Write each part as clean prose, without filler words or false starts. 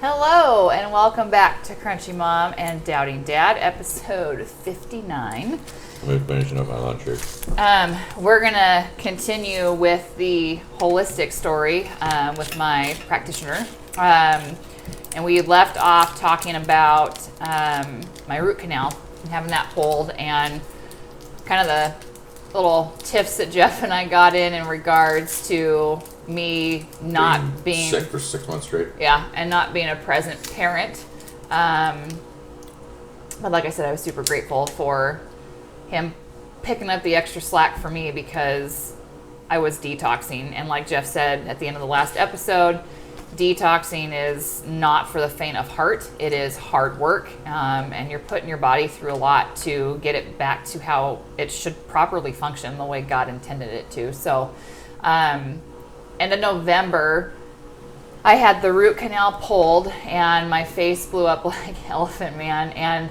Hello, and welcome back to Crunchy Mom and Doubting Dad, episode 59. I'm finishing up my lunch here. We're going to continue with the holistic story with my practitioner. And we left off talking about my root canal and having that pulled, and kind of the little tips that Jeff and I got in regards to me not being sick for 6 months straight. Yeah, and not being a present parent. But like I said, I was super grateful for him picking up the extra slack for me because I was detoxing. And like Jeff said at the end of the last episode, detoxing is not for the faint of heart. It is hard work, and you're putting your body through a lot to get it back to how it should properly function, the way God intended it to. So, end of November, I had the root canal pulled and my face blew up like Elephant Man. And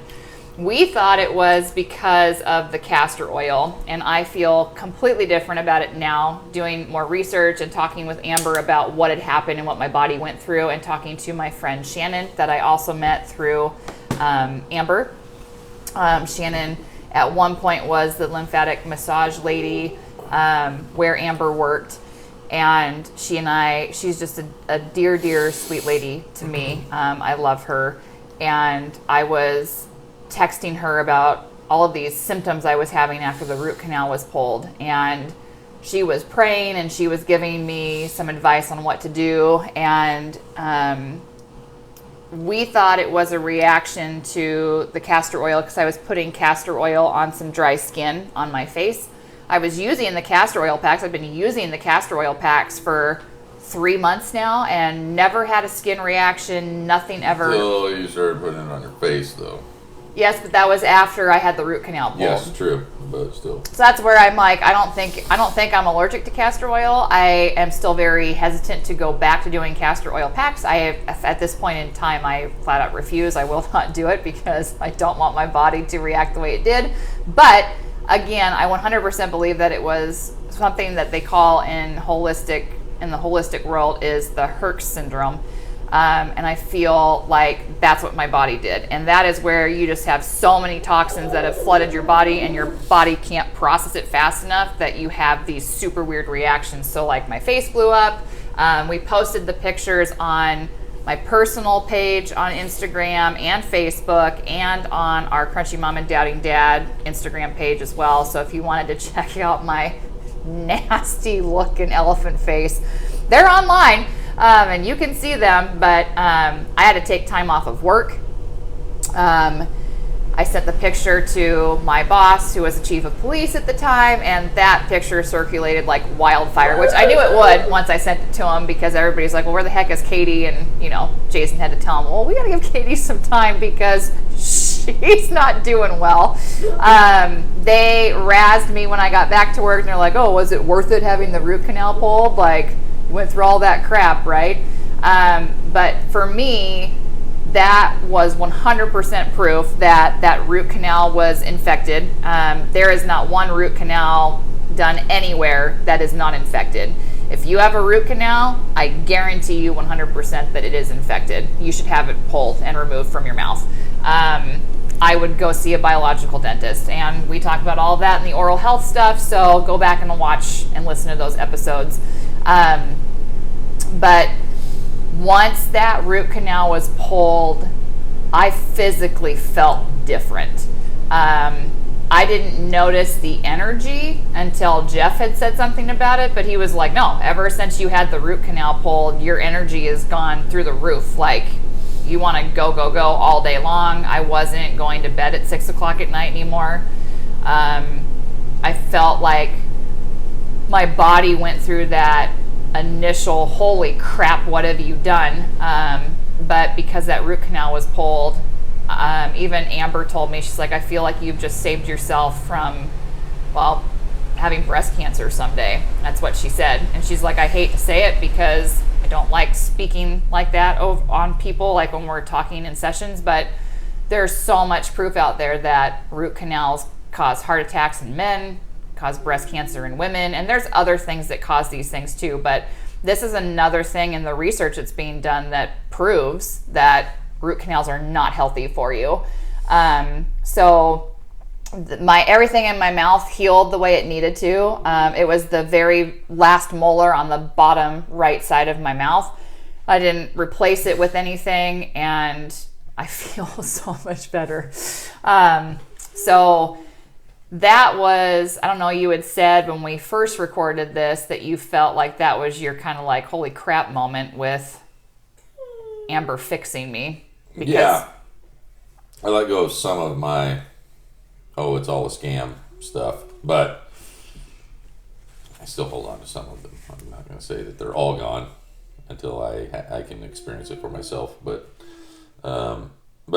we thought it was because of the castor oil. And I feel completely different about it now, doing more research and talking with Amber about what had happened and what my body went through, and talking to my friend Shannon that I also met through Amber. Shannon at one point was the lymphatic massage lady where Amber worked. And she's just a dear, dear, sweet lady to me. I love her. And I was texting her about all of these symptoms I was having after the root canal was pulled. And she was praying and she was giving me some advice on what to do. And we thought it was a reaction to the castor oil because I was putting castor oil on some dry skin on my face. I was using the castor oil packs. I've been using the castor oil packs for 3 months now and never had a skin reaction, nothing ever. Until you started putting it on your face, though. Yes, but that was after I had the root canal pulled. Yes, true, but still. So that's where I'm like, I don't think I'm allergic to castor oil. I am still very hesitant to go back to doing castor oil packs. At this point in time, I flat out refuse. I will not do it because I don't want my body to react the way it did. But again, I 100% believe that it was something that they call in the holistic world is the Herx syndrome. And I feel like that's what my body did. And that is where you just have so many toxins that have flooded your body and your body can't process it fast enough that you have these super weird reactions. So like my face blew up. We posted the pictures on my personal page on Instagram and Facebook, and on our Crunchy Mom and Doubting Dad Instagram page as well. So if you wanted to check out my nasty looking elephant face, they're online and you can see them. But I had to take time off of work. I sent the picture to my boss, who was the chief of police at the time, and that picture circulated like wildfire, which I knew it would once I sent it to him, because everybody's like, well, where the heck is Katie? And, Jason had to tell him, well, we got to give Katie some time because she's not doing well. They razzed me when I got back to work, and they're like, oh, was it worth it having the root canal pulled? Like, you went through all that crap, right? But for me, that was 100% proof that root canal was infected. There is not one root canal done anywhere that is not infected. If you have a root canal, I guarantee you 100% that it is infected. You should have it pulled and removed from your mouth. I would go see a biological dentist, and we talk about all of that in the oral health stuff, so go back and watch and listen to those episodes. But once that root canal was pulled, I physically felt different. I didn't notice the energy until Jeff had said something about it, but he was like, no, ever since you had the root canal pulled, your energy has gone through the roof. Like, you want to go all day long. I wasn't going to bed at 6 o'clock at night anymore. I felt like my body went through that initial holy crap, what have you done? But because that root canal was pulled, even Amber told me, she's like, I feel like you've just saved yourself from, well, having breast cancer someday. That's what she said. And she's like, I hate to say it because I don't like speaking like that on people, like when we're talking in sessions, but there's so much proof out there that root canals cause heart attacks in men, cause breast cancer in women, and there's other things that cause these things too, but this is another thing in the research that's being done that proves that root canals are not healthy for you. So my everything in my mouth healed the way it needed to. It was the very last molar on the bottom right side of my mouth. I didn't replace it with anything, and I feel so much better. So that was, I don't know, you had said when we first recorded this that you felt like that was your kind of like holy crap moment with Amber fixing me. Because yeah. I let go of some of my, it's all a scam stuff, but I still hold on to some of them. I'm not going to say that they're all gone until I can experience it for myself, but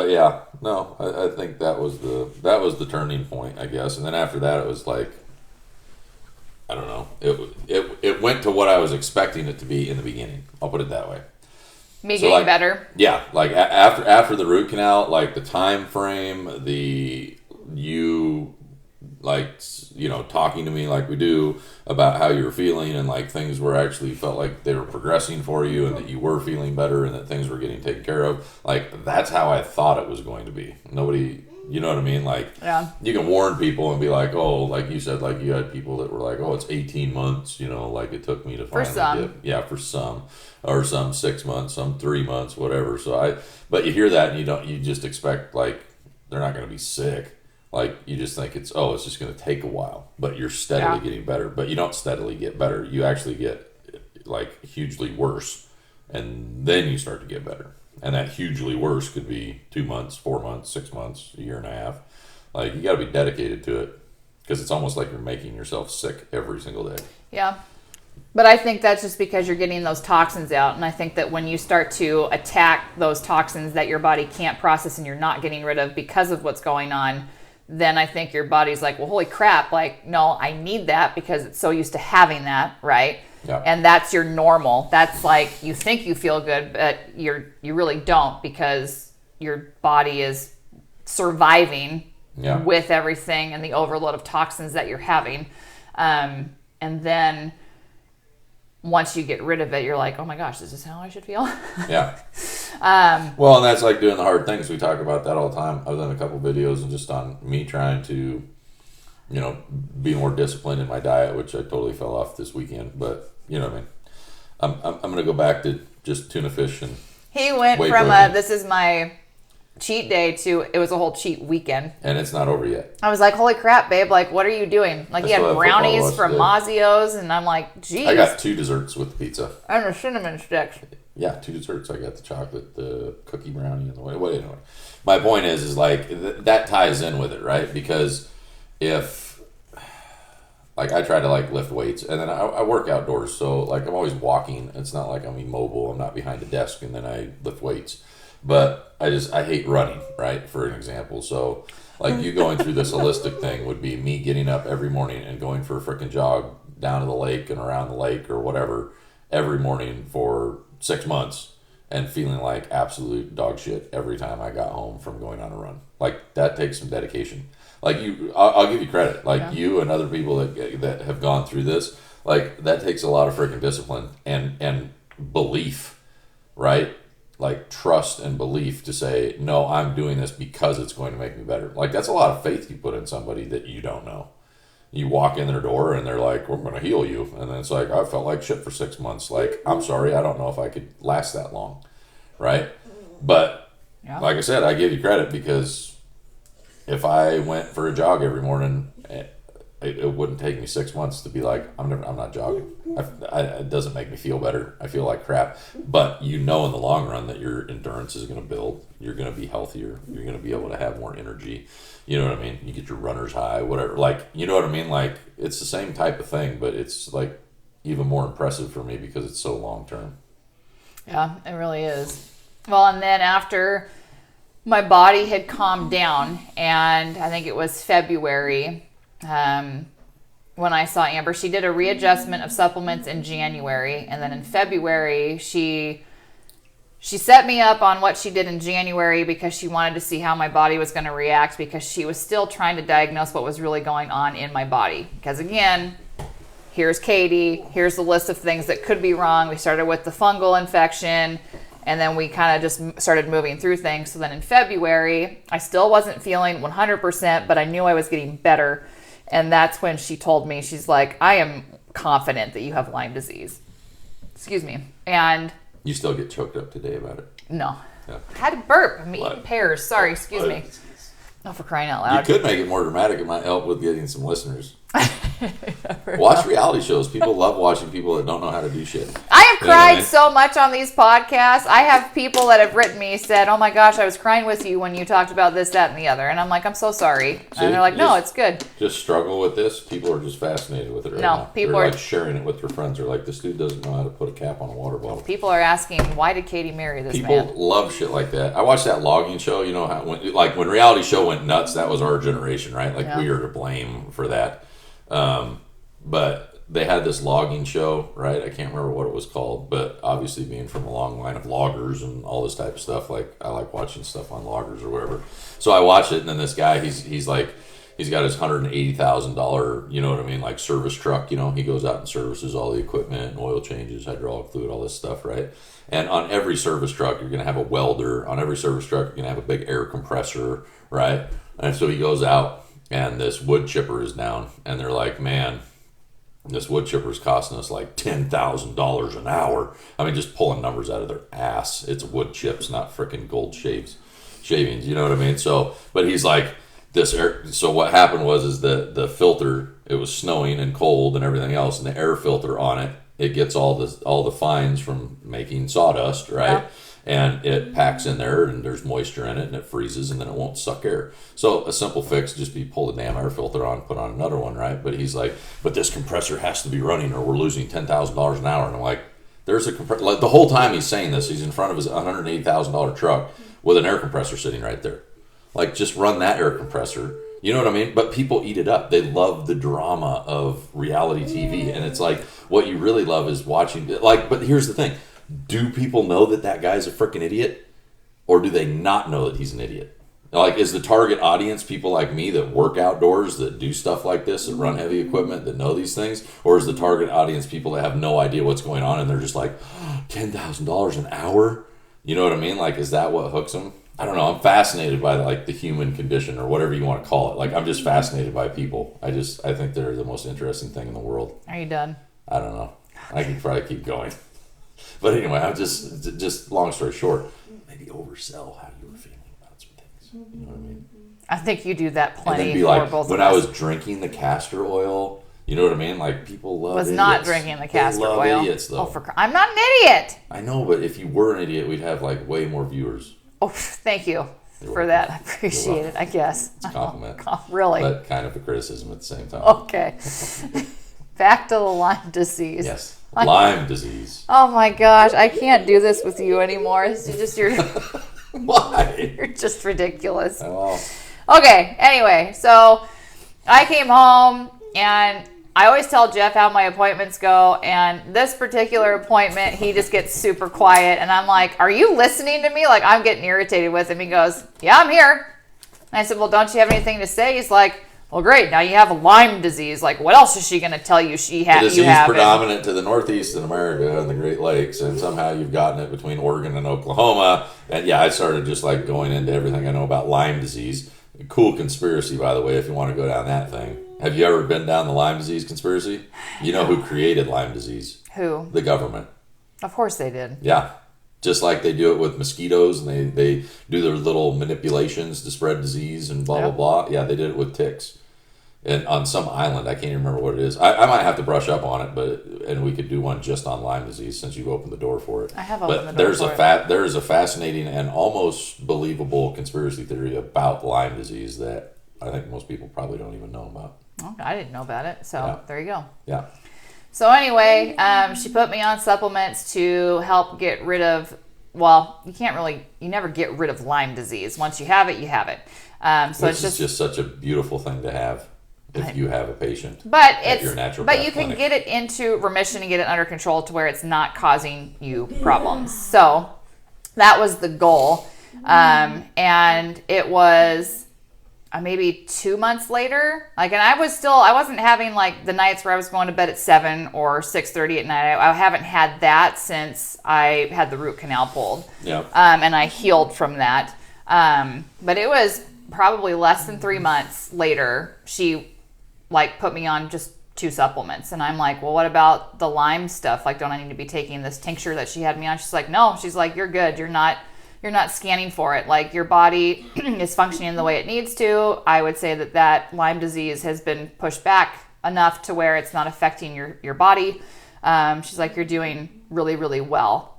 yeah, no, I think that was the turning point, I guess. And then after that, it was like, I don't know, it went to what I was expecting it to be in the beginning. I'll put it that way. Me getting like, better. Yeah, like after the root canal, like the time frame, talking to me like we do about how you were feeling, and like things were actually felt like they were progressing for you, and that you were feeling better, and that things were getting taken care of. Like that's how I thought it was going to be. Nobody, you know what I mean? Like, yeah. You can warn people and be like, oh, like you said, like you had people that were like, oh, it's 18 months, like it took me to finally get, for some, or some 6 months, some 3 months, whatever. But you hear that and you just expect like they're not going to be sick. Like you just think it's just going to take a while, but you're steadily getting better. But you don't steadily get better. You actually get like hugely worse, and then you start to get better. And that hugely worse could be 2 months, 4 months, 6 months, a year and a half. Like you got to be dedicated to it, because it's almost like you're making yourself sick every single day. Yeah. But I think that's just because you're getting those toxins out. And I think that when you start to attack those toxins that your body can't process and you're not getting rid of because of what's going on, then I think your body's like, well, holy crap, like, no, I need that because it's so used to having that, right? Yeah. And that's your normal. That's like, you think you feel good, but you really don't, because your body is surviving with everything and the overload of toxins that you're having. And then once you get rid of it, you're like, oh my gosh, this is how I should feel. Yeah. Well, and that's like doing the hard things. We talk about that all the time. I've done a couple videos and just on me trying to, be more disciplined in my diet, which I totally fell off this weekend. But you know what I mean. I'm going to go back to just tuna fish and. He went from this is my cheat day to it was a whole cheat weekend. And it's not over yet. I was like, holy crap, babe! Like, what are you doing? Like, you had brownies from Mazio's, and I'm like, geez. I got 2 desserts with the pizza. And the cinnamon sticks. Yeah, 2 desserts. I got the chocolate, the cookie brownie, and the what anyway. My point is like that ties in with it, right? Because if like I try to like lift weights, and then I work outdoors, so like I'm always walking. It's not like I'm immobile. I'm not behind a desk and then I lift weights. But I hate running, right? For an example, so like you going through this holistic thing would be me getting up every morning and going for a freaking jog down to the lake and around the lake or whatever every morning for 6 months, and feeling like absolute dog shit every time I got home from going on a run. Like that takes some dedication. Like I'll give you credit. Like you and other people that have gone through this, like that takes a lot of freaking discipline and belief, right? Like trust and belief to say, no, I'm doing this because it's going to make me better. Like that's a lot of faith you put in somebody that you don't know. You walk in their door and they're like, we're going to heal you. And then it's like, I felt like shit for 6 months. Like, I'm sorry, I don't know if I could last that long. Right? But like I said, I give you credit, because if I went for a jog every morning, it wouldn't take me 6 months to be like, I'm not jogging. It doesn't make me feel better. I feel like crap. But in the long run that your endurance is going to build. You're going to be healthier. You're going to be able to have more energy. You know what I mean? You get your runner's high, whatever. Like, you know what I mean? Like, it's the same type of thing, but it's like even more impressive for me because it's so long term. Yeah, it really is. Well, and then after my body had calmed down, and I think it was February, when I saw Amber, she did a readjustment of supplements in January, and then in February she set me up on what she did in January because she wanted to see how my body was going to react, because she was still trying to diagnose what was really going on in my body. Because again, here's Katie, here's the list of things that could be wrong. We started with the fungal infection, and then we kind of just started moving through things. So then in February, I still wasn't feeling 100%, but I knew I was getting better. And that's when she told me, she's like, I am confident that you have Lyme disease. Excuse me. And you still get choked up today about it. No. Yeah. I had to burp. I'm eating pears. Sorry, excuse me. Oh, for crying out loud. You could make it more dramatic. It might help with getting some listeners. Watch reality shows. People love watching people that don't know how to do shit. I have cried so much on these podcasts. I have people that have written me, said, oh my gosh, I was crying with you when you talked about this, that, and the other. And I'm like, I'm so sorry. See, and they're like, no, it's good. Just struggle with this. People are just fascinated with it right now. People They're are like sharing it with their friends. They're like, this dude doesn't know how to put a cap on a water bottle. People are asking, why did Katie marry this People man? love shit like that. I watched that logging show. You know how when reality show went nuts, that was our generation, right? Like we were to blame for that. But they had this logging show, right? I can't remember what it was called, but obviously being from a long line of loggers and all this type of stuff, like I like watching stuff on loggers or whatever. So I watched it, and then this guy, he's like, he's got his $180,000, you know what I mean, like service truck. You know, he goes out and services all the equipment, and oil changes, hydraulic fluid, all this stuff, right? And on every service truck, you're gonna have a welder. On every service truck, you're gonna have a big air compressor, right? And so he goes out, and this wood chipper is down, and they're like, man, this wood chipper is costing us like $10,000 an hour. I mean, just pulling numbers out of their ass. It's wood chips, not freaking gold shavings. You know what I mean? So, but he's like, this air. So what happened is the filter. It was snowing and cold and everything else, and the air filter on it, it gets all the fines from making sawdust, right? Yeah. And it packs in there, and there's moisture in it, and it freezes, and then it won't suck air. So a simple fix, just be pull the damn air filter on, put on another one, right? But he's like, but this compressor has to be running, or we're losing $10,000 an hour. And I'm like, there's a compressor. Like the whole time he's saying this, he's in front of his $180,000 truck with an air compressor sitting right there. Like, just run that air compressor. You know what I mean? But people eat it up. They love the drama of reality TV, and it's like what you really love is watching. Like, but here's the thing. Do people know that guy's a freaking idiot? Or do they not know that he's an idiot? Like, is the target audience people like me that work outdoors, that do stuff like this, that run heavy equipment, that know these things? Or is the target audience people that have no idea what's going on, and they're just like, $10,000 an hour? You know what I mean? Like, is that what hooks them? I don't know. I'm fascinated by, like, the human condition, or whatever you want to call it. Like, I'm just fascinated by people. I think they're the most interesting thing in the world. Are you done? I don't know. I can probably keep going. But anyway, I'm just long story short, maybe oversell how you were feeling about some things. You know what I mean? I think you do that plenty. And then be like, when I was drinking the castor oil, you know what I mean? Like, people love idiots. Not drinking the castor oil. They love idiots, though. I'm not an idiot. I know, but if you were an idiot, we'd have, like, way more viewers. Oh, thank you for that. I appreciate it, I guess. It's a compliment. Oh, really? But kind of a criticism at the same time. Okay. Back to the Lyme disease. Yes. Lyme disease. Oh my gosh, I can't do this with you anymore. You're Why? You're just ridiculous. Oh. Okay, anyway, so I came home, and I always tell Jeff how my appointments go, and this particular appointment, he just gets super quiet, and I'm like, are you listening to me? Like, I'm getting irritated with him. He goes, yeah, I'm here. And I said, well, don't you have anything to say? He's like, well, great. Now you have Lyme disease. Like, what else is she going to tell you she has? The disease predominant to the Northeast in America and the Great Lakes, and somehow you've gotten it between Oregon and Oklahoma. And yeah, I started just like going into everything I know about Lyme disease. Cool conspiracy, by the way, if you want to go down that thing. Have you ever been down the Lyme disease conspiracy? You know who created Lyme disease? Who? The government. Of course they did. Yeah. Just like they do it with mosquitoes, and they do their little manipulations to spread disease and blah, blah, blah. Yeah, they did it with ticks. And on some island, I can't even remember what it is. I might have to brush up on it, and we could do one just on Lyme disease since you've opened the door for it. I have opened the door for it. There is a fascinating and almost believable conspiracy theory about Lyme disease that I think most people probably don't even know about. Okay, I didn't know about it, so There you go. Yeah. So anyway, she put me on supplements to help get rid of, well, you never get rid of Lyme disease. Once you have it, you have it. So Which is just such a beautiful thing to have. If you have a patient, but you can get it into remission and get it under control to where it's not causing you problems. So that was the goal, and it was maybe 2 months later. Like, and I wasn't having like the nights where I was going to bed at 7 or 6:30 at night. I haven't had that since I had the root canal pulled. Yeah. And I healed from that. But it was probably less than 3 months later, she like put me on just 2 supplements. And I'm like, well, what about the Lyme stuff? Like, don't I need to be taking this tincture that she had me on? She's like, no. She's like, you're good. You're not scanning for it. Like, your body is functioning the way it needs to. I would say that Lyme disease has been pushed back enough to where it's not affecting your body. She's like, you're doing really, really well.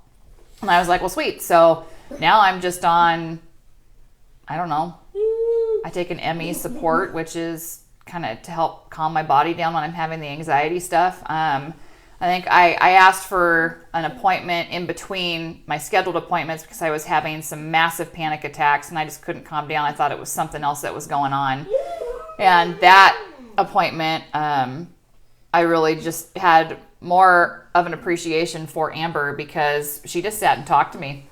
And I was like, well, sweet. So now I'm just on, I don't know, I take an ME support, which is kind of to help calm my body down when I'm having the anxiety stuff. I think I asked for an appointment in between my scheduled appointments because I was having some massive panic attacks and I just couldn't calm down. I thought it was something else that was going on. And that appointment, I really just had more of an appreciation for Amber because she just sat and talked to me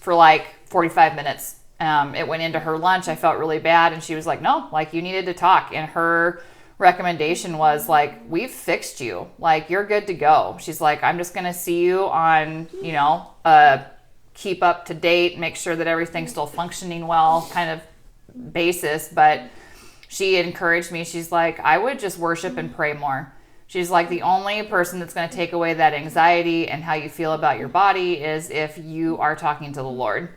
for like 45 minutes. It went into her lunch. I felt really bad. And she was like, no, like, you needed to talk. And her recommendation was like, we've fixed you. Like, you're good to go. She's like, I'm just going to see you on, keep up to date, make sure that everything's still functioning well kind of basis. But she encouraged me. She's like, I would just worship and pray more. She's like, the only person that's going to take away that anxiety and how you feel about your body is if you are talking to the Lord.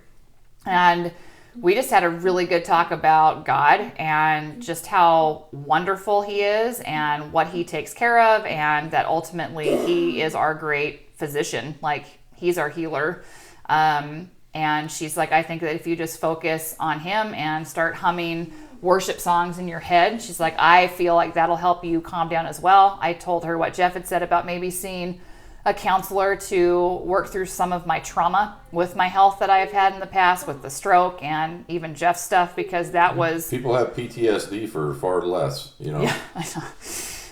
And we just had a really good talk about God and just how wonderful he is and what he takes care of, and that ultimately he is our great physician. Like, he's our healer. And she's like, I think that if you just focus on him and start humming worship songs in your head, she's like, I feel like that'll help you calm down as well. I told her what Jeff had said about maybe seeing a counselor to work through some of my trauma with my health that I have had in the past with the stroke and even Jeff's stuff, because that was... People have PTSD for far less, Yeah, I know.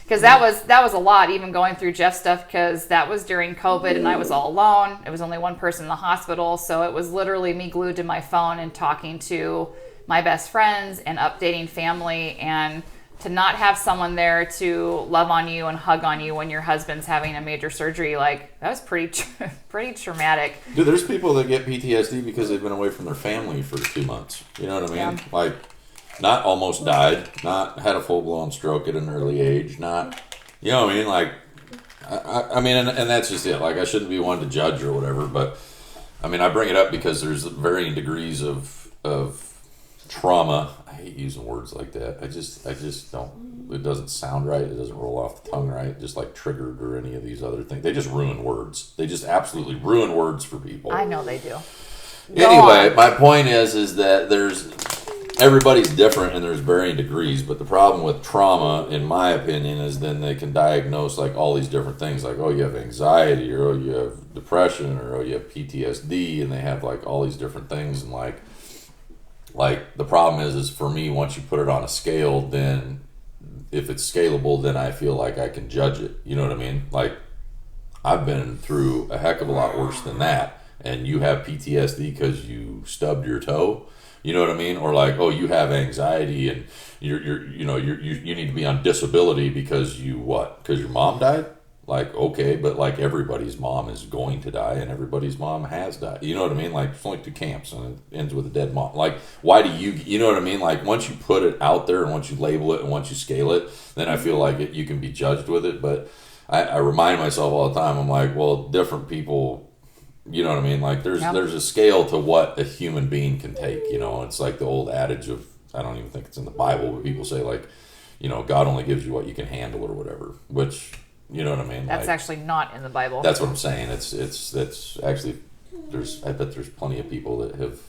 Because that was a lot, even going through Jeff's stuff, because that was during COVID and I was all alone. It was only one person in the hospital, so it was literally me glued to my phone and talking to my best friends and updating family, and to not have someone there to love on you and hug on you when your husband's having a major surgery, like, that was pretty traumatic. Dude, there's people that get PTSD because they've been away from their family for 2 months. You know what I mean? Yeah. Like, not almost died, not had a full-blown stroke at an early age, not, you know what I mean? Like, I mean, and that's just it. Like, I shouldn't be one to judge or whatever, but, I mean, I bring it up because there's varying degrees of trauma. I hate using words like that. I just don't, it doesn't sound right. It doesn't roll off the tongue right. Just like triggered or any of these other things. They just ruin words. They just absolutely ruin words for people. I know they do. Anyway, my point is that everybody's different and there's varying degrees, but the problem with trauma, in my opinion, is then they can diagnose like all these different things, like, oh, you have anxiety, or oh, you have depression, or oh, you have PTSD, and they have like all these different things, and like the problem is for me, once you put it on a scale, then if it's scalable, then I feel like I can judge it. You know what I mean? Like, I've been through a heck of a lot worse than that, and you have PTSD because you stubbed your toe. You know what I mean? Or like, oh, you have anxiety and you need to be on disability because because your mom died? Like, okay, but like everybody's mom is going to die and everybody's mom has died. You know what I mean? Like, it's only 2 camps and it ends with a dead mom. Like, why do you know what I mean? Like, once you put it out there and once you label it and once you scale it, then I feel like you can be judged with it. But I remind myself all the time, I'm like, well, different people, you know what I mean? Like, there's a scale to what a human being can take, you know? It's like the old adage of, I don't even think it's in the Bible, but people say like, you know, God only gives you what you can handle or whatever, which... You know what I mean? That's like, actually not in the Bible. That's what I'm saying. It's actually, I bet there's plenty of people that have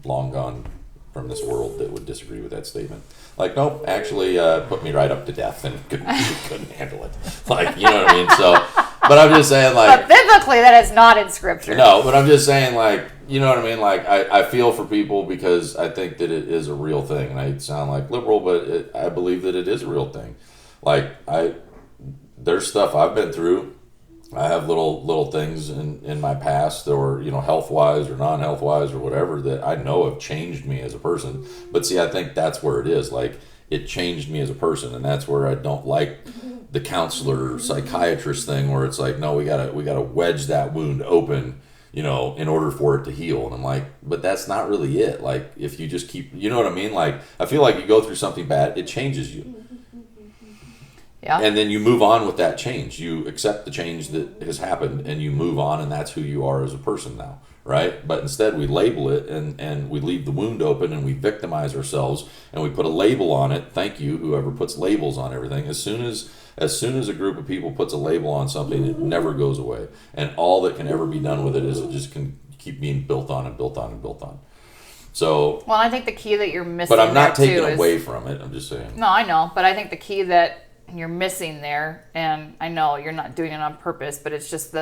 long gone from this world that would disagree with that statement. Like, nope, actually put me right up to death and couldn't handle it. Like, you know what I mean? So, but I'm just saying, like... But biblically, that is not in Scripture. No, but I'm just saying, like, you know what I mean? Like, I feel for people because I think that it is a real thing. And I sound like liberal, but I believe that it is a real thing. Like, there's stuff I've been through I have little things in my past, or health wise or non health wise or whatever, that I know have changed me as a person. But see, I think that's where it is. Like, it changed me as a person, and that's where I don't like the counselor or psychiatrist thing, where it's like, no, we gotta wedge that wound open, in order for it to heal. And I'm like, but that's not really it. Like, if you just keep, you know what I mean? Like, I feel like you go through something bad, it changes you. Yeah. And then you move on with that change. You accept the change that has happened, and you move on, and that's who you are as a person now, right? But instead we label it, and we leave the wound open, and we victimize ourselves, and we put a label on it. Thank you, whoever puts labels on everything. As soon as a group of people puts a label on something, it never goes away. And all that can ever be done with it is it just can keep being built on and built on and built on. So, well, I think the key that you're missing, but I'm not there taking too away from it. I'm just saying. No, I know, but I think the key that you're missing there, and I know you're not doing it on purpose, but it's just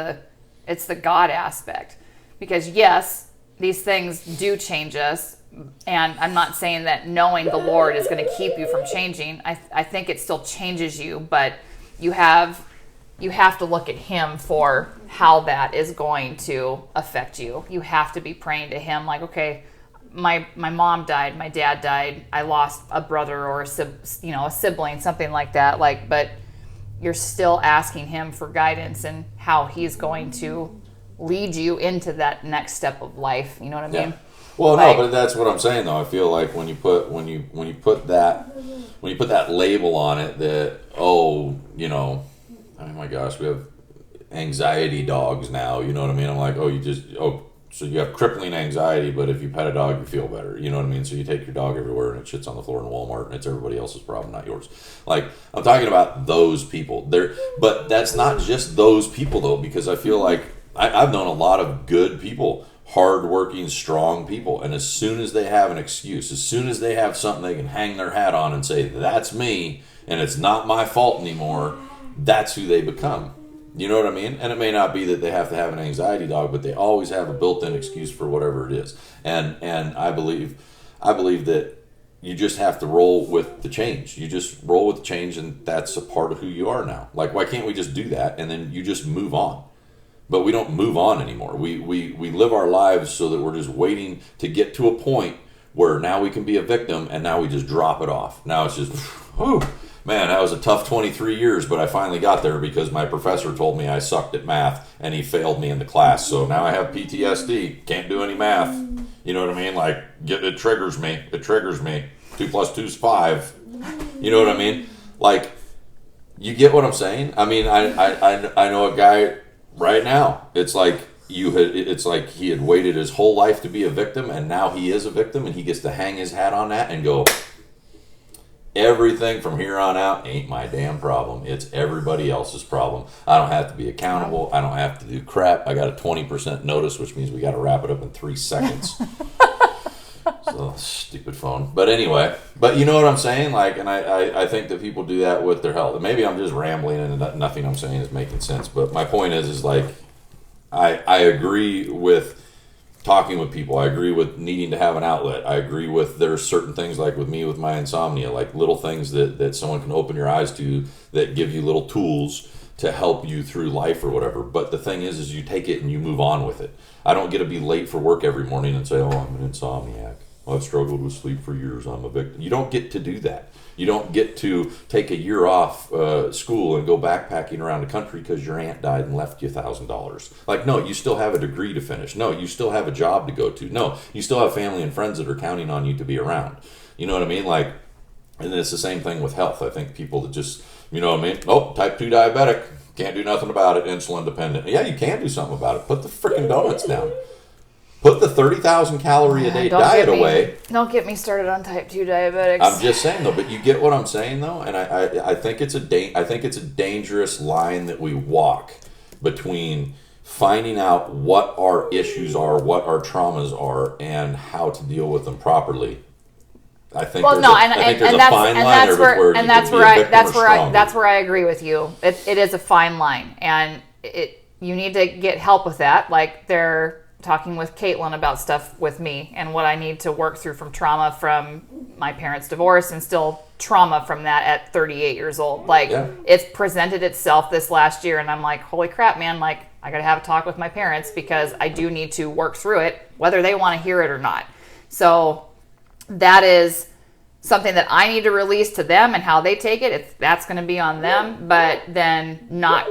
it's the God aspect. Because yes, these things do change us, and I'm not saying that knowing the Lord is going to keep you from changing. I think it still changes you, but you have to look at Him for how that is going to affect you. You have to be praying to Him, like, okay, my mom died, my dad died, I lost a brother or a sibling, something like that. Like, but you're still asking Him for guidance and how He's going to lead you into that next step of life. You know what I mean? Yeah. Well, no, but that's what I'm saying though. I feel like when you put that label on it, that oh my gosh, we have anxiety dogs now. You know what I mean? I'm like, so you have crippling anxiety, but if you pet a dog, you feel better. You know what I mean? So you take your dog everywhere and it shits on the floor in Walmart, and it's everybody else's problem, not yours. Like, I'm talking about those people. But that's not just those people, though, because I feel like I've known a lot of good people, hardworking, strong people, and as soon as they have an excuse, as soon as they have something they can hang their hat on and say, that's me, and it's not my fault anymore, that's who they become. You know what I mean? And it may not be that they have to have an anxiety dog, but they always have a built-in excuse for whatever it is. And I believe that you just have to roll with the change. You just roll with the change, and that's a part of who you are now. Like, why can't we just do that and then you just move on? But we don't move on anymore. We live our lives so that we're just waiting to get to a point where now we can be a victim, and now we just drop it off. Now it's just, whew. Man, that was a tough 23 years, but I finally got there because my professor told me I sucked at math and he failed me in the class. So now I have PTSD. Can't do any math. You know what I mean? Like, it triggers me. It triggers me. 2 + 2 is 5. You know what I mean? Like, you get what I'm saying? I mean, I know a guy right now. It's like he had waited his whole life to be a victim, and now he is a victim, and he gets to hang his hat on that and go, everything from here on out ain't my damn problem. It's everybody else's problem. I don't have to be accountable. I don't have to do crap. I got a 20% notice, which means we got to wrap it up in 3 seconds. So, stupid phone. But anyway, but you know what I'm saying? Like, and I think that people do that with their health. Maybe I'm just rambling and nothing I'm saying is making sense. But my point is like, I agree with talking with people. I agree with needing to have an outlet. I agree with there's certain things, like with me with my insomnia, like little things that someone can open your eyes to that give you little tools to help you through life or whatever. But the thing is you take it and you move on with it. I don't get to be late for work every morning and say, oh, I'm an insomniac. I've struggled with sleep for years. I'm a victim. You don't get to do that. You don't get to take a year off school and go backpacking around the country because your aunt died and left you $1,000. Like, no, you still have a degree to finish. No, you still have a job to go to. No, you still have family and friends that are counting on you to be around. You know what I mean? Like, and it's the same thing with health. I think people that just, you know what I mean? Oh, type 2 diabetic. Can't do nothing about it. Insulin dependent. Yeah, you can do something about it. Put the freaking donuts down. Put the 30,000 calorie a day diet away. Don't get me started on type 2 diabetics. I'm just saying though, but you get what I'm saying though, and I think it's a dangerous line that we walk between finding out what our issues are, what our traumas are, and how to deal with them properly. I think there's a fine line there, and that's where I agree with you. It is a fine line, and you need to get help with that. Like, they're talking with Caitlin about stuff with me and what I need to work through from trauma from my parents divorced and still trauma from that at 38 years old. Like, it's presented itself this last year, and I'm like, holy crap, man, like, I got to have a talk with my parents because I do need to work through it, whether they want to hear it or not. So that is something that I need to release to them, and how they take it, that's going to be on them, but then not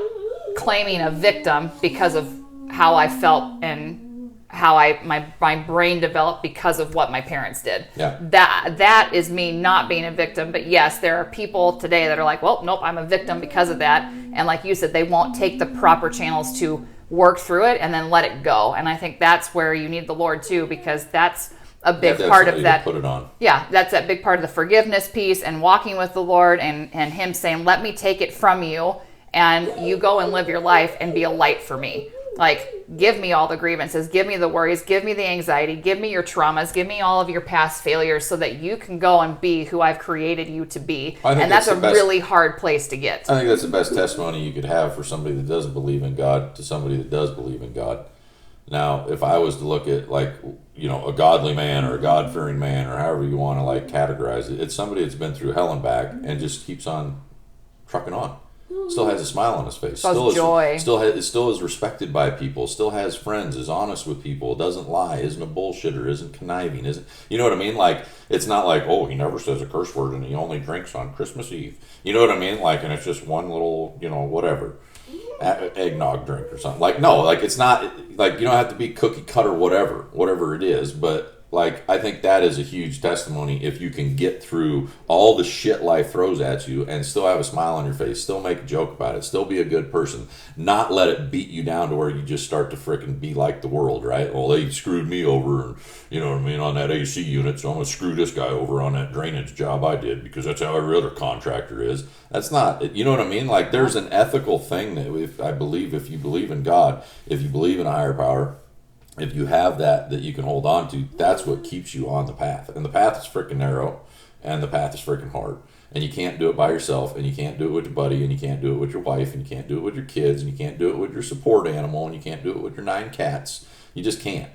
claiming a victim because of how I felt and how my brain developed because of what my parents did. Yeah. That is me not being a victim. But yes, there are people today that are like, well, nope, I'm a victim because of that. And like you said, they won't take the proper channels to work through it and then let it go. And I think that's where you need the Lord too, because that's a big part of that. Put it on. Yeah, that's that big part of the forgiveness piece and walking with the Lord, and him saying, let me take it from you and you go and live your life and be a light for me. Like, give me all the grievances, give me the worries, give me the anxiety, give me your traumas, give me all of your past failures so that you can go and be who I've created you to be. And that's a really hard place to get. I think that's the best testimony you could have for somebody that doesn't believe in God to somebody that does believe in God. Now, if I was to look at, like, you know, a godly man or a God-fearing man or however you want to, like, categorize it, it's somebody that's been through hell and back and just keeps on trucking on. Still has a smile on his face. Still joy. Still is respected by people. Still has friends. Is honest with people. Doesn't lie. Isn't a bullshitter. Isn't conniving. Isn't, you know what I mean? Like, it's not like, oh, he never says a curse word and he only drinks on Christmas Eve. You know what I mean? Like, and it's just one little, you know, whatever, eggnog drink or something. Like, no, like, it's not like, you don't have to be cookie cutter, whatever it is, but. Like, I think that is a huge testimony if you can get through all the shit life throws at you and still have a smile on your face, still make a joke about it, still be a good person, not let it beat you down to where you just start to frickin' be like the world, right? Well, they screwed me over, and you know what I mean, on that AC unit, so I'm going to screw this guy over on that drainage job I did because that's how every other contractor is. That's not, you know what I mean? Like, there's an ethical thing that if you believe in God, if you believe in a higher power, if you have that you can hold on to, that's what keeps you on the path. And the path is freaking narrow, and the path is freaking hard. And you can't do it by yourself, and you can't do it with your buddy, and you can't do it with your wife, and you can't do it with your kids, and you can't do it with your support animal, and you can't do it with your 9 cats. You just can't.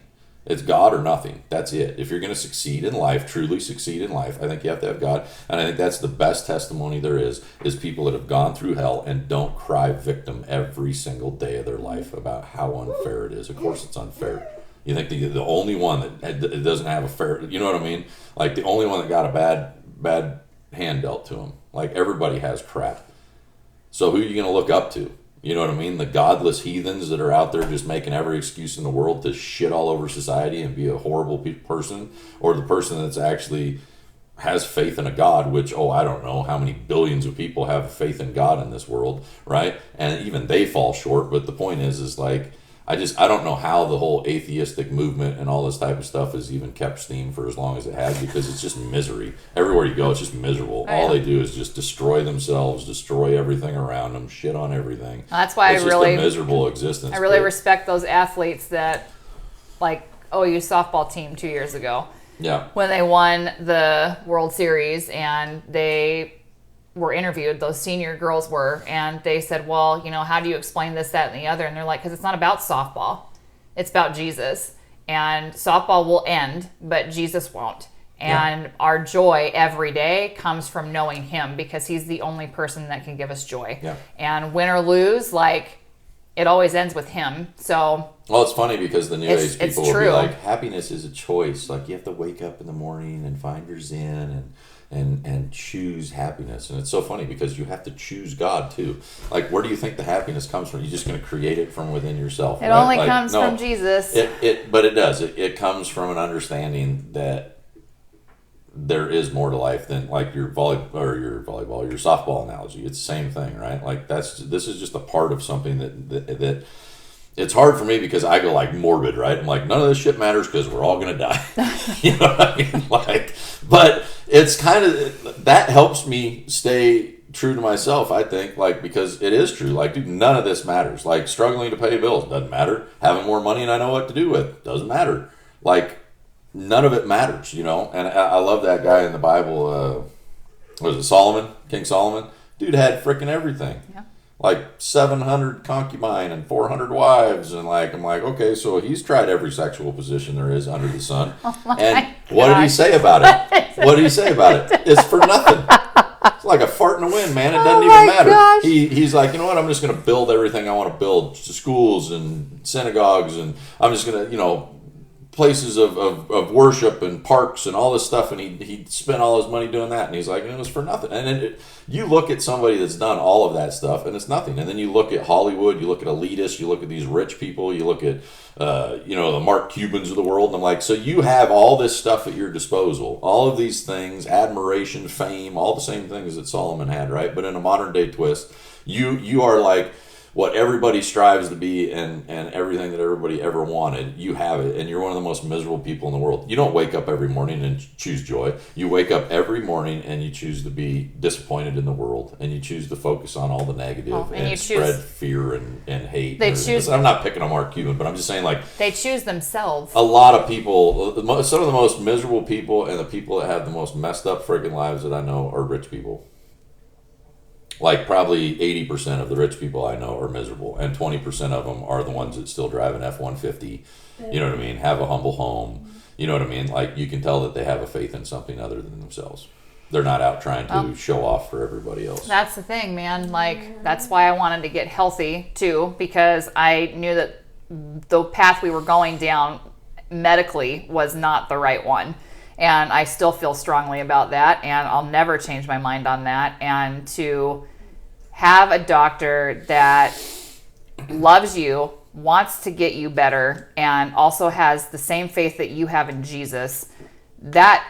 It's God or nothing. That's it. If you're going to succeed in life, truly succeed in life, I think you have to have God. And I think that's the best testimony there is people that have gone through hell and don't cry victim every single day of their life about how unfair it is. Of course it's unfair. You think the only one that doesn't have a fair, you know what I mean? Like, the only one that got a bad hand dealt to him. Like, everybody has crap. So who are you going to look up to? You know what I mean? The godless heathens that are out there just making every excuse in the world to shit all over society and be a horrible person, or the person that's actually has faith in a God, which, I don't know how many billions of people have faith in God in this world, right? And even they fall short. But the point is like, I don't know how the whole atheistic movement and all this type of stuff has even kept steam for as long as it has, because it's just misery. Everywhere you go, it's just miserable. All they do is just destroy themselves, destroy everything around them, shit on everything. That's why it's just a miserable existence. I really respect those athletes that, like OU softball team 2 years ago. Yeah. When they won the World Series and they were interviewed, those senior girls were, and they said, well, you know, how do you explain this, that, and the other? And they're like, because it's not about softball. It's about Jesus. And softball will end, but Jesus won't. And our joy every day comes from knowing him, because he's the only person that can give us joy. Yeah. And win or lose, like, it always ends with him. So, well, it's funny because the new age people will true. be like, happiness is a choice. Like, you have to wake up in the morning and find your zen and choose happiness. And it's so funny because you have to choose God too. Like, where do you think the happiness comes from? You're just going to create it from within yourself. It only comes from Jesus. But it does. It comes from an understanding that there is more to life than, like, your softball analogy. It's the same thing, right? Like, this is just a part of something that it's hard for me because I go, like, morbid, right? I'm like, none of this shit matters because we're all gonna die. You know what I mean? Like, but it's kind of, that helps me stay true to myself, I think, like, because it is true. Like, dude, none of this matters. Like, struggling to pay bills doesn't matter. Having more money and I know what to do with doesn't matter. Like, none of it matters, you know? And I love that guy in the Bible, was it Solomon? King Solomon? Dude had freaking everything. Yeah. like 700 concubine and 400 wives, and like I'm like, okay, so he's tried every sexual position there is under the sun. And what did he say about it? What did he say about it? It's for nothing. It's like a fart in the wind, man. It doesn't even matter. Gosh. He's like, you know what? I'm just going to build everything I want to build, schools and synagogues, and I'm just going to, places of worship and parks and all this stuff, and he spent all his money doing that, and he's like, it was for nothing. And then you look at somebody that's done all of that stuff, and it's nothing. And then you look at Hollywood, you look at elitists, you look at these rich people, you look at the Mark Cubans of the world, and I'm like, so you have all this stuff at your disposal, all of these things, admiration, fame, all the same things that Solomon had, right? But in a modern day twist, you are like what everybody strives to be, and everything that everybody ever wanted, you have it, and you're one of the most miserable people in the world. You don't wake up every morning and choose joy. You wake up every morning and you choose to be disappointed in the world, and you choose to focus on all the negative and spread fear and hate. I'm not picking on Mark Cuban, but I'm just saying, like, they choose themselves. A lot of people, some of the most miserable people and the people that have the most messed up friggin' lives that I know are rich people. Like probably 80% of the rich people I know are miserable, and 20% of them are the ones that still drive an F-150. You know what I mean? Have a humble home. You know what I mean? Like, you can tell that they have a faith in something other than themselves. They're not out trying to show off for everybody else. That's the thing, man. Like, that's why I wanted to get healthy too, because I knew that the path we were going down medically was not the right one. And I still feel strongly about that, and I'll never change my mind on that. And to have a doctor that loves you, wants to get you better, and also has the same faith that you have in Jesus, that's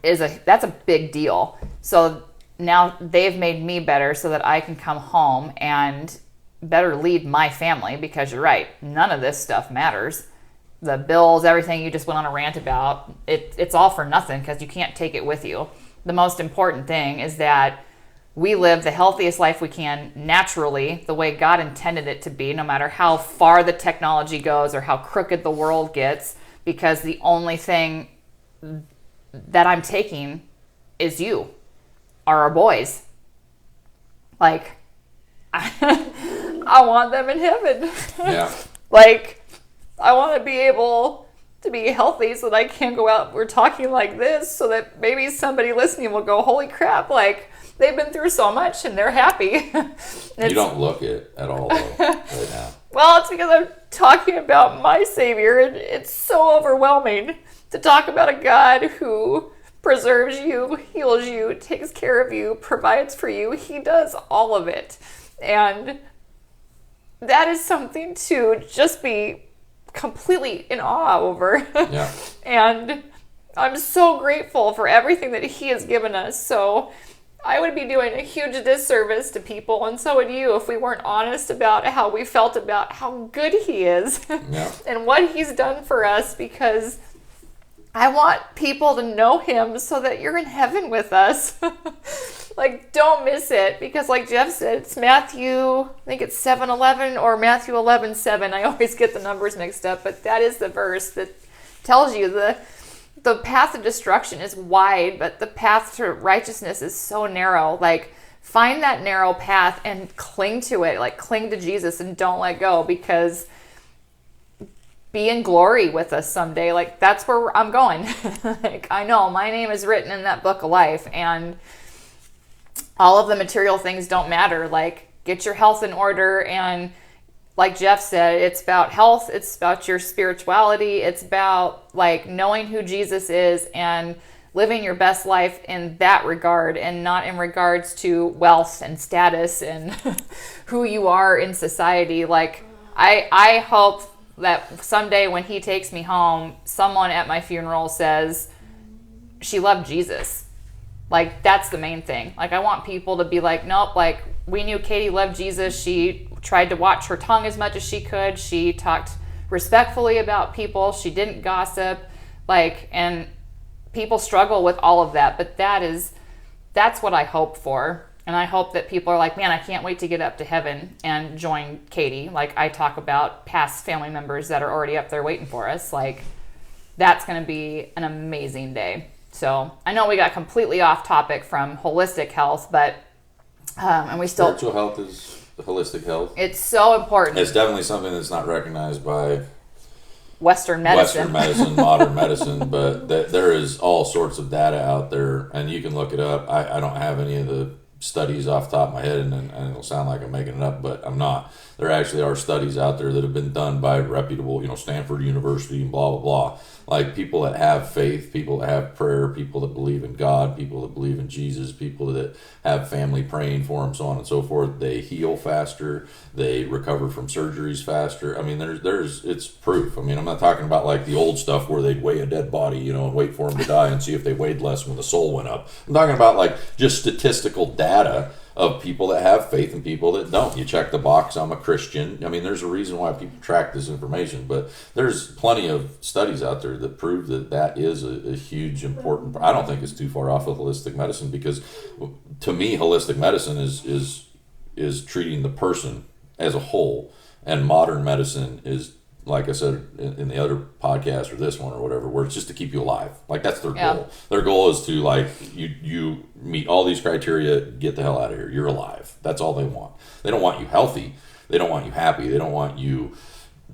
a big deal. So now they've made me better so that I can come home and better lead my family, because you're right, none of this stuff matters. The bills, everything you just went on a rant about, it's all for nothing because you can't take it with you. The most important thing is that we live the healthiest life we can naturally, the way God intended it to be, no matter how far the technology goes or how crooked the world gets, because the only thing that I'm taking is you, are our boys. Like, I want them in heaven. Yeah. Like, I want to be able to be healthy so that I can go out. We're talking like this so that maybe somebody listening will go, holy crap, like, they've been through so much and they're happy. You don't look it at all, though, right now. Well, it's because I'm talking about my Savior, and it's so overwhelming to talk about a God who preserves you, heals you, takes care of you, provides for you. He does all of it. And that is something to just be completely in awe over. Yeah. And I'm so grateful for everything that he has given us. So I would be doing a huge disservice to people, and so would you, if we weren't honest about how we felt about how good he is. Yeah. And what he's done for us, because I want people to know him so that you're in heaven with us. Like, don't miss it, because like Jeff said, it's Matthew, I think it's 7:11 or Matthew 11:7. I always get the numbers mixed up, but that is the verse that tells you the path of destruction is wide, but the path to righteousness is so narrow. Like, find that narrow path and cling to it. Like, cling to Jesus and don't let go, because be in glory with us someday. Like, that's where I'm going. Like, I know my name is written in that book of life, and all of the material things don't matter. Like, get your health in order, and like Jeff said, it's about health, it's about your spirituality, it's about like knowing who Jesus is and living your best life in that regard, and not in regards to wealth and status and who you are in society. Like, I hope that someday when he takes me home, someone at my funeral says, she loved Jesus. Like, that's the main thing. Like, I want people to be like, nope, like, we knew Katie loved Jesus. She tried to watch her tongue as much as she could. She talked respectfully about people. She didn't gossip. Like, and people struggle with all of that, but that's what I hope for. And I hope that people are like, man, I can't wait to get up to heaven and join Katie. Like, I talk about past family members that are already up there waiting for us. Like, that's going to be an amazing day. So I know we got completely off topic from holistic health, but and we still, spiritual health is holistic health. It's so important. It's definitely something that's not recognized by Western medicine, modern medicine, but there is all sorts of data out there, and you can look it up. I don't have any of the studies off the top of my head, and it'll sound like I'm making it up, but I'm not. There actually are studies out there that have been done by reputable, Stanford University and blah, blah, blah. Like people that have faith, people that have prayer, people that believe in God, people that believe in Jesus, people that have family praying for them, so on and so forth. They heal faster. They recover from surgeries faster. I mean, it's proof. I mean, I'm not talking about like the old stuff where they'd weigh a dead body, and wait for them to die and see if they weighed less when the soul went up. I'm talking about like just statistical data of people that have faith and people that don't. You check the box, I'm a Christian. I mean, there's a reason why people track this information, but there's plenty of studies out there that prove that is a huge, important. I don't think it's too far off of holistic medicine, because to me, holistic medicine is treating the person as a whole, and modern medicine is, like I said in the other podcast or this one or whatever, where it's just to keep you alive. Like that's their goal. Their goal is to like you meet all these criteria, get the hell out of here. You're alive. That's all they want. They don't want you healthy. They don't want you happy. They don't want you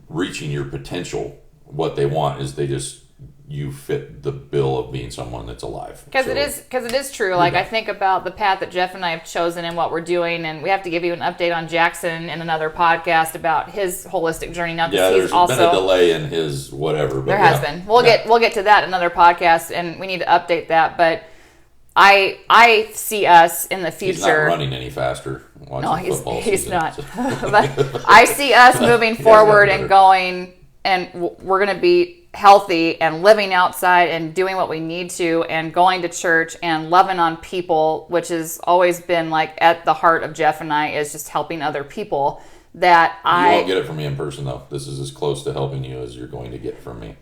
reaching your potential. What they want is you fit the bill of being someone that's alive. Because it is true. Like I think about the path that Jeff and I have chosen and what we're doing, and we have to give you an update on Jackson in another podcast about his holistic journey. Now, there's been a delay in his whatever. But there has been. We'll get to that in another podcast, and we need to update that. But I see us in the future. He's not running any faster. No, he's not. But I see us moving forward and going, and we're going to be healthy and living outside and doing what we need to and going to church and loving on people, which has always been like at the heart of Jeff and I, is just helping other people. You won't get it from me in person though. This is as close to helping you as you're going to get from me.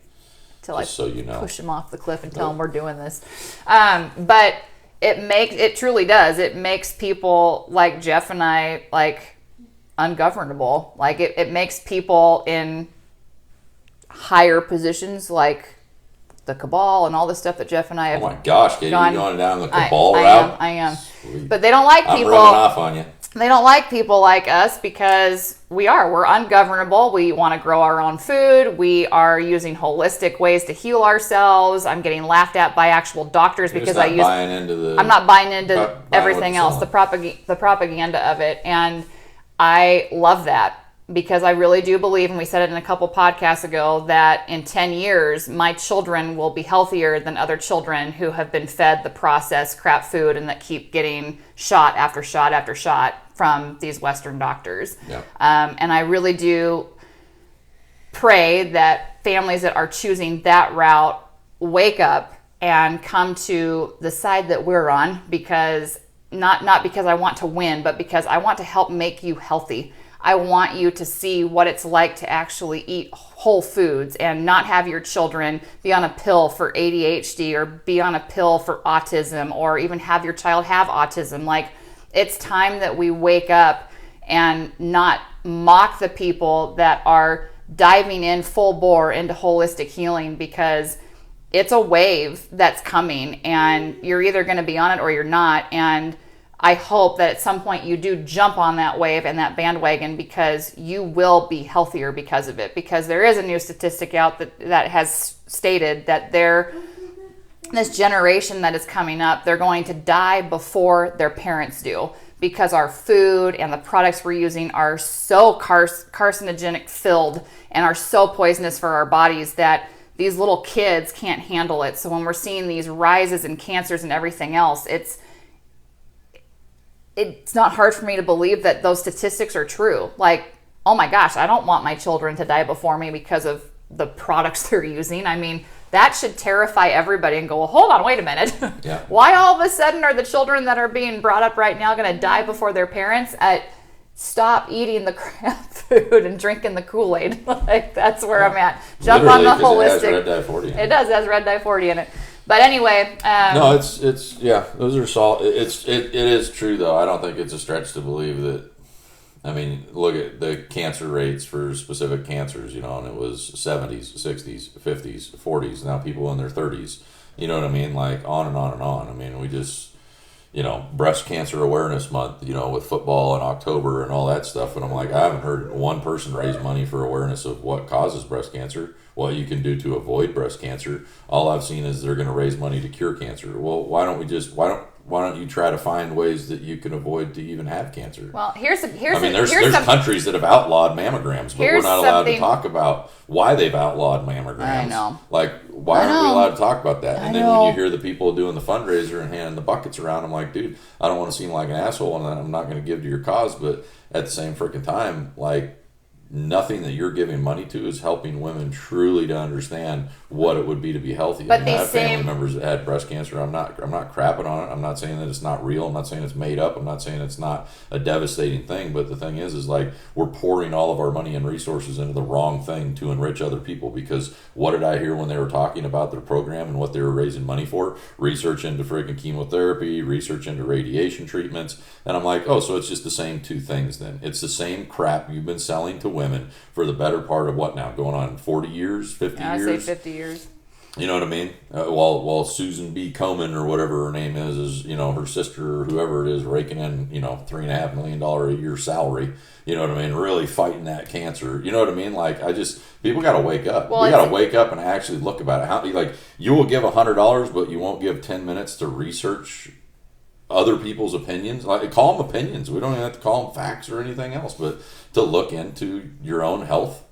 So you know, push him off the cliff and tell him we're doing this. But it truly does. It makes people like Jeff and I like ungovernable. Like it makes people in higher positions like the cabal and all the stuff that Jeff and I have. Oh my gosh, Katie, you're going down the cabal route? I am. Sweet. But they don't like people. I'm running off on you. They don't like people like us because we're ungovernable. We want to grow our own food. We are using holistic ways to heal ourselves. I'm getting laughed at by actual doctors because I'm not buying into everything else, the propaganda of it. And I love that, because I really do believe, and we said it in a couple podcasts ago, that in 10 years, my children will be healthier than other children who have been fed the processed crap food and that keep getting shot after shot after shot from these Western doctors. Yep. And I really do pray that families that are choosing that route wake up and come to the side that we're on, because not because I want to win, but because I want to help make you healthy. I want you to see what it's like to actually eat whole foods and not have your children be on a pill for ADHD or be on a pill for autism, or even have your child have autism. Like, it's time that we wake up and not mock the people that are diving in full bore into holistic healing, because it's a wave that's coming and you're either going to be on it or you're not. And I hope that at some point you do jump on that wave and that bandwagon, because you will be healthier because of it. Because there is a new statistic out that has stated that this generation that is coming up, they're going to die before their parents do, because our food and the products we're using are so carcinogenic filled and are so poisonous for our bodies that these little kids can't handle it. So when we're seeing these rises in cancers and everything else, it's not hard for me to believe that those statistics are true. Like, oh my gosh, I don't want my children to die before me because of the products they're using. I mean, that should terrify everybody and go, well, hold on, wait a minute. Yeah. Why all of a sudden are the children that are being brought up right now going to die before their parents? Stop eating the crap food and drinking the Kool-Aid. Like, that's where I'm at. Jump literally, on the holistic. It has red dye 40 in it. It does. It has red dye 40 in it. But anyway, no, it's yeah, those are solid. It is true though. I don't think it's a stretch to believe that. I mean, look at the cancer rates for specific cancers, and it was 70s, 60s, 50s, 40s. Now people in their 30s. You know what I mean? Like on and on and on. I mean, we just, breast cancer awareness month, with football in October and all that stuff. And I'm like, I haven't heard one person raise money for awareness of what causes breast cancer, what you can do to avoid breast cancer. All I've seen is they're going to raise money to cure cancer. Well, why don't you try to find ways that you can avoid to even have cancer? Well, there's countries that have outlawed mammograms, but we're not allowed to talk about why they've outlawed mammograms. I know. Like, why aren't we allowed to talk about that? And then when you hear the people doing the fundraiser and handing the buckets around, I'm like, dude, I don't want to seem like an asshole, and I'm not going to give to your cause, but at the same freaking time, like, nothing that you're giving money to is helping women truly to understand what it would be to be healthy. But I have family members that had breast cancer. I'm not crapping on it. I'm not saying that it's not real. I'm not saying it's made up. I'm not saying it's not a devastating thing. But the thing is like, we're pouring all of our money and resources into the wrong thing to enrich other people. Because what did I hear when they were talking about their program and what they were raising money for? Research into freaking chemotherapy, research into radiation treatments. And I'm like, oh, so it's just the same two things then. It's the same crap you've been selling to women for the better part of what now? Going on 40 years, 50 years? I say 50 years. You know what I mean? While Susan B. Komen or whatever her name is her sister or whoever it is raking in, $3.5 million a year salary. You know what I mean? Really fighting that cancer. You know what I mean? Like, people got to wake up. We got to wake up and actually look about it. You will give $100, but you won't give 10 minutes to research other people's opinions. Like, call them opinions. We don't even have to call them facts or anything else, but to look into your own health.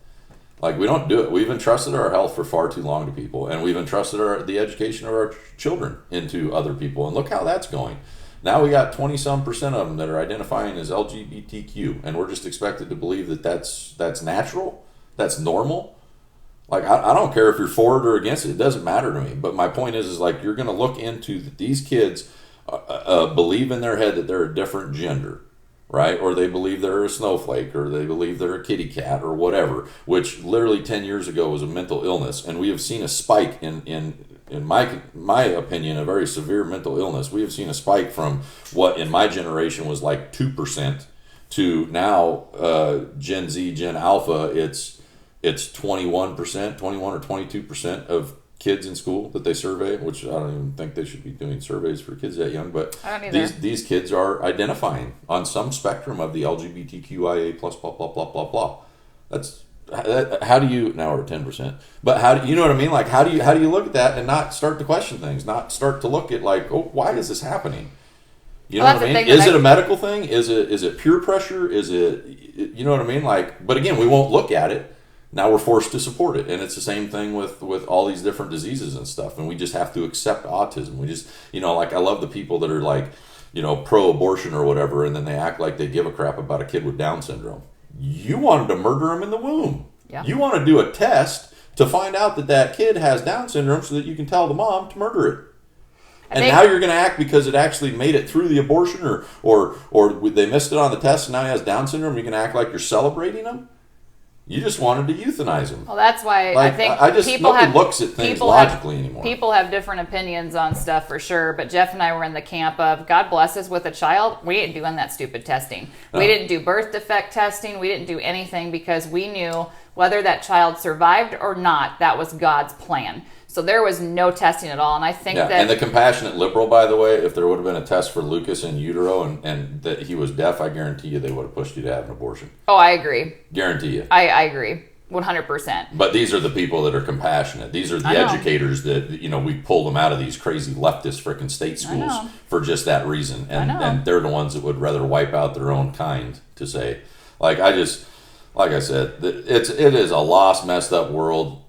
Like, we don't do it. We've entrusted our health for far too long to people, and we've entrusted the education of our children into other people. And look how that's going. Now we got 20-some% of them that are identifying as LGBTQ, and we're just expected to believe that that's natural, that's normal. Like, I don't care if you're for it or against it. It doesn't matter to me. But my point is like, you're going to look into that these kids believe in their head that they're a different gender. Right? Or they believe they're a snowflake, or they believe they're a kitty cat, or whatever, which literally 10 years ago was a mental illness. And we have seen a spike in my opinion, a very severe mental illness. We have seen a spike from what in my generation was like 2% to now Gen Z, Gen Alpha, it's 21%, 21 or 22% of kids in school that they survey, which I don't even think they should be doing surveys for kids that young, but these kids are identifying on some spectrum of the LGBTQIA plus blah blah blah blah blah. How do you now we're at 10%? But how do you know what I mean? Like, how do you look at that and not start to question things, not start to look at like, oh, why is this happening? You know what I mean? Is it a medical thing? Is it peer pressure? Is it, you know what I mean? Like, but again, we won't look at it. Now we're forced to support it. And it's the same thing with all these different diseases and stuff. And we just have to accept autism. We just, like, I love the people that are like, pro-abortion or whatever, and then they act like they give a crap about a kid with Down syndrome. You wanted to murder him in the womb. Yeah. You want to do a test to find out that kid has Down syndrome so that you can tell the mom to murder it. And now you're going to act because it actually made it through the abortion or they missed it on the test and now he has Down syndrome. You're going to act like you're celebrating him? You just wanted to euthanize him. Well, that's why I think nobody looks at things logically anymore. People have different opinions on stuff for sure, but Jeff and I were in the camp of God bless us with a child. We ain't doing that stupid testing. No. We didn't do birth defect testing. We didn't do anything because we knew whether that child survived or not, that was God's plan. So there was no testing at all, and I think that... And the compassionate liberal, by the way, if there would have been a test for Lucas in utero and that he was deaf, I guarantee you they would have pushed you to have an abortion. Oh, I agree. Guarantee you. I agree. 100%. But these are the people that are compassionate. These are the educators that, we pulled them out of these crazy leftist freaking state schools for just that reason. And they're the ones that would rather wipe out their own kind to say, like I said, it is a lost, messed up world.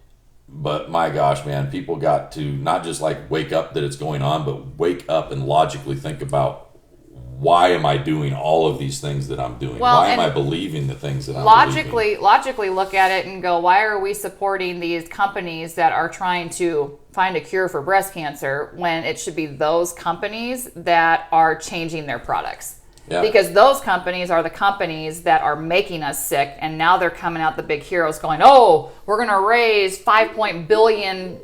But my gosh, man, people got to not just like wake up that it's going on, but wake up and logically think about why am I doing all of these things that I'm doing? Why am I believing the things that I'm believing? Logically look at it and go, why are we supporting these companies that are trying to find a cure for breast cancer when it should be those companies that are changing their products? Yeah. Because those companies are the companies that are making us sick, and now they're coming out the big heroes going, oh, we're going to raise $5.5 billion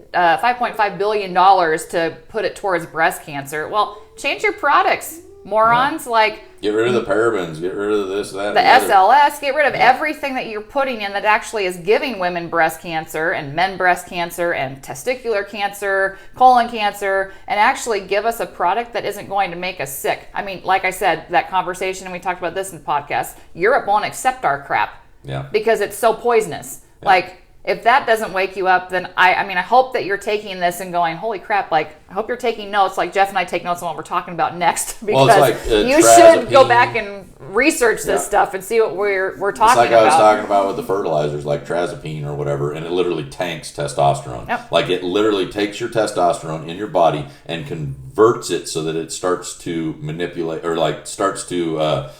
to put it towards breast cancer. Well, change your products. morons. Like, get rid of the parabens, get rid of this, that, the and SLS, get rid of everything that you're putting in that actually is giving women breast cancer and men breast cancer and testicular cancer, colon cancer, and actually give us a product that isn't going to make us sick. I mean, like I said, that conversation, and we talked about this in the podcast, Europe won't accept our crap because it's so poisonous. Yeah. Like, if that doesn't wake you up, then I hope that you're taking this and going, holy crap, like, I hope you're taking notes. Like, Jeff and I take notes on what we're talking about next, because you should go back and research this stuff and see what we're talking about. It's like I was talking about with the fertilizers, like trazepine or whatever, and it literally tanks testosterone. Yep. Like, it literally takes your testosterone in your body and converts it so that it starts to manipulate, or like starts to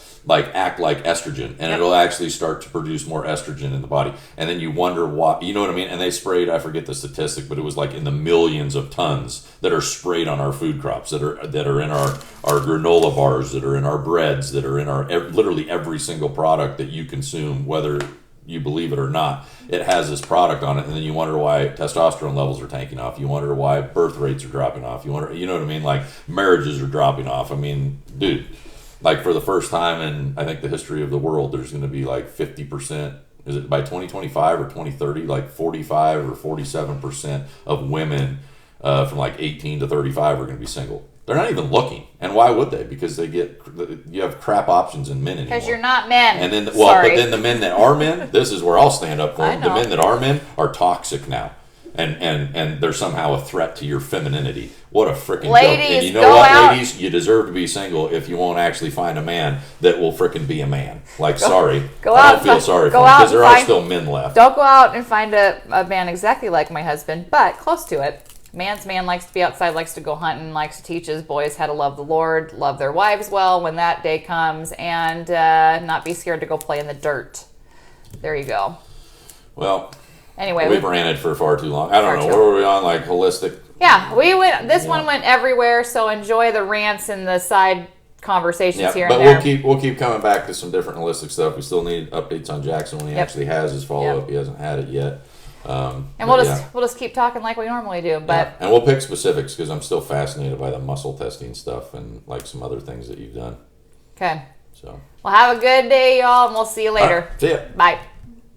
act like estrogen, and it'll actually start to produce more estrogen in the body. And then you wonder why, you know what I mean? And they sprayed, I forget the statistic, but it was like in the millions of tons that are sprayed on our food crops, that are in our granola bars, that are in our breads, that are in our literally every single product that you consume, whether you believe it or not. It has this product on it, and then you wonder why testosterone levels are tanking off. You wonder why birth rates are dropping off. You wonder, you know what I mean? Like, marriages are dropping off. I mean, dude. Like, for the first time in, I think, the history of the world, there's going to be like 50%, is it by 2025 or 2030, like 45 or 47% of women from like 18 to 35 are going to be single. They're not even looking. And why would they? Because you have crap options in men anymore. Because you're not men. And then, but then the men that are men, this is where I'll stand up for them. The men that are men are toxic now. And they're somehow a threat to your femininity. What a freaking joke. And you know what, ladies? You deserve to be single if you won't actually find a man that will freaking be a man. Like, I don't feel sorry for them, because there are still men left. Don't go out and find a man exactly like my husband, but close to it. Man's man likes to be outside, likes to go hunting, likes to teach his boys how to love the Lord, love their wives well when that day comes, and not be scared to go play in the dirt. There you go. Well... Anyway, we've ranted for far too long. I don't know. What were we on? Like, holistic? Yeah, we went. This one went everywhere. So enjoy the rants and the side conversations here and there. But we'll keep coming back to some different holistic stuff. We still need updates on Jackson when he actually has his follow up. He hasn't had it yet. And we'll just keep talking like we normally do. But and we'll pick specifics, because I'm still fascinated by the muscle testing stuff and like some other things that you've done. Okay. So. Well, have a good day, y'all, and we'll see you later. See ya. Bye.